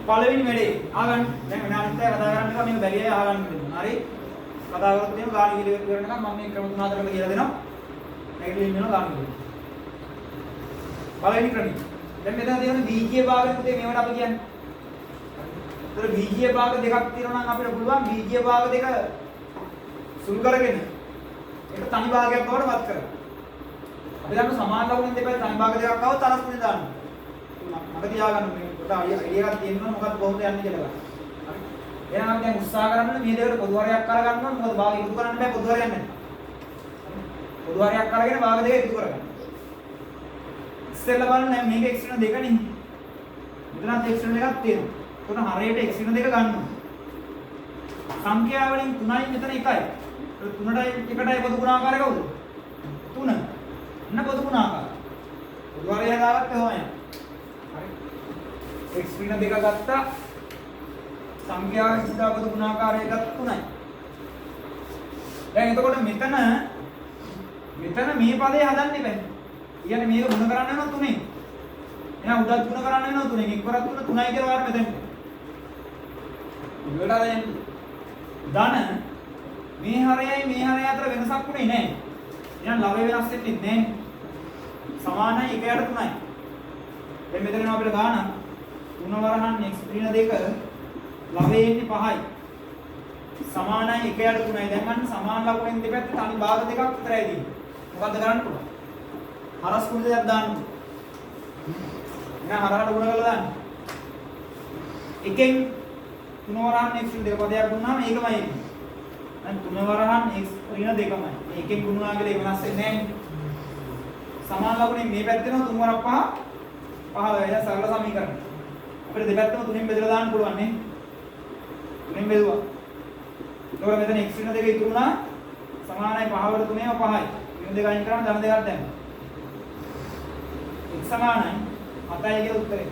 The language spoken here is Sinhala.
පළවෙනි වැඩේ ආගන්න. දැන් වෙන අනිත් අය කතා කරන්න එක මේක බැරි අය ආගන්න දෙන්න. හරි? කතා කරොත් එහෙම ගාන ඉවරනකම් මම මේ ක්‍රම තුන හතරකට කියලා දෙනවා. මේක ලියන්න වෙනවා ගාන ඉවර. පළවෙනි ක්‍රමය. දැන් මෙතන තියෙන බීජීය භාග පුතේ මේවට අපි කියන්නේ. ඒතර බීජීය භාග දෙකක් තියෙනවා නම් අපිට පුළුවන් බීජීය භාග දෙක සුළු කරගෙන ඒක තනි භාගයක් බවට පත් කරගන්න. අපි දන්න සමාන ලකුණෙන් දෙපැත්ත තනි භාග දෙකක් આવොත් තරස්නේ දාන්න. මම තියාගන්න මේ කොට අයිඩියා එකක් තියෙනවා මොකක්ද කොහොමද යන්නේ කියලා ගන්න. හරි. එහෙනම් අපි දැන් උත්සාහ කරන්න මේ දෙකට පොදු හරයක් අරගන්න ඕන. මොකද භාග ඉක්තු කරන්න බෑ පොදු හරයක් නැහැ. පොදු හරයක් අරගෙන භාග දෙක ඉක්තු කරගන්න. ඉස්සෙල්ලා බලන්න මේක x ඍණ 2 නේ. මෙතනත් x ඍණ 2ක් තියෙනවා. එතන හරියට x ඍණ 2 ගන්නවා. සංඛ්‍යා වලින් 3යි මෙතන 1යි. 3ටයි 1ටයි පොදු ගුණාකාරය කවුද? 3. අන්න පොදු ගුණාකාරය. පොදු හරය හදාගත්ත කොහොමද? හරි. x ඍණ 2 ගත්තා. සංඛ්‍යාවෙන් සිතා පොදු ගුණාකාරය ගත්ත 3යි. දැන් එතකොට මෙතන මේ පදේ හදන්න බෑ. කියන්නේ මේක ගුණ කරන්න වෙනවා 3ෙන්. එහෙනම් උඩත් ගුණ කරන්න වෙනවා 3ෙන්. එක්වරක් 3යි කියලා වාර මෙතෙන්. ඉවරද ධන මේ හරයයි අතර වෙනසක් උනේ නැහැ. එහෙනම් ලවය වෙනස් වෙන්නේ නැහැ. සමානයි 1ට 3යි. දැන් මෙතන එනවා අපිට ගාන 3 වරහන් x ඍණ 2 ලවයේ ඉන්නේ 5යි. සමානයි 1ට 3යි. දැන් අන්න සමාන ලකුණෙන් දෙපැත්තේ තනි භාග දෙකක් විතරයි තියෙන්නේ. මොකද්ද කරන්න පුළුවන්? හරස් කුඩ දෙයක් දාන්න. එහෙනම් හරහට ගුණ කරලා දාන්න. එකෙන් 3 වරහන් x ඍණ 2 පදයක් දුන්නාම ඒකමයි එන්නේ. දැන් 3 වරහන් x ඍණ 2මයි. මේකෙන් ගුණා කියලා වෙනස් වෙන්නේ නැහැ. සමාන ලකුණෙන් මේ පැත්තේම 3 වරක් 5 වෙන සරල සමීකරණ. අපිට දෙපැත්තම 3ෙන් බෙදලා දාන්න පුළුවන් නේ. 3ෙන් බෙදුවා. එතකොට මෙතන x ඍණ 2 ඉතුරු වුණා. සමානයි 5වට 3ම 5යි. ඍණ 2 අයින් කරාම ධන 2ක් දැම්මා. x සමානයි 7යි කියලා උත්තරේ.